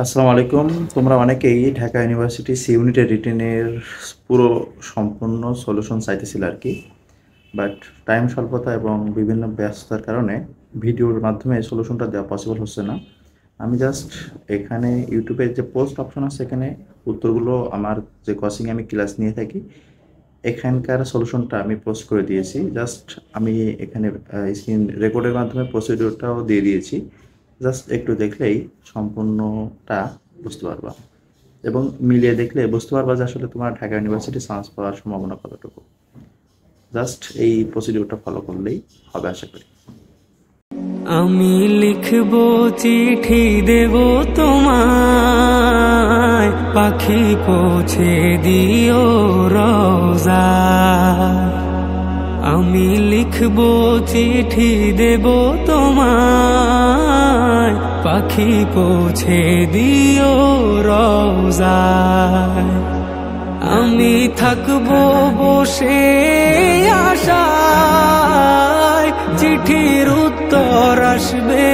আসসালামু আলাইকুম। তোমরা অনেকেই ঢাকা ইউনিভার্সিটি সি ইউনিটের রিটেনের পুরো সম্পূর্ণ সলিউশন চাইতেছিলে আর কি। বাট টাইম স্বল্পতা এবং বিভিন্ন ব্যস্ততার কারণে ভিডিওর মাধ্যমে সলিউশনটা দেওয়া পসিবল হচ্ছে না। আমি জাস্ট এখানে ইউটিউবের যে পোস্ট অপশন আছে এখানে উত্তরগুলো আমার যে কোচিংয়ে আমি ক্লাস নিয়ে থাকি এখানকার সলিউশনটা আমি পোস্ট করে দিয়েছি। জাস্ট আমি এখানে স্ক্রিন রেকর্ডের মাধ্যমে প্রসিডিওরটাও দিয়ে দিয়েছি। জাস্ট একটু দেখলেই সম্পূর্ণটা বুঝতে পারবা এবং মিলিয়ে দেখলে বুঝতে পারবা যে আসলে তোমার ঢাকা ইউনিভার্সিটি চান্স পাওয়ার সম্ভাবনা কতটুকু। জাস্ট এই প্রসিডিওরটা ফলো করলেই হবে আশা করি। আমি লিখব চিঠি দেব তোমায়, পাখি পৌঁছে দিও রোজা। আমি লিখব চিঠি দেব তোমায়, পাখি পৌঁছে দিও রোজা। আমি থাকবো বসে আশায়, চিঠির উত্তর আসবে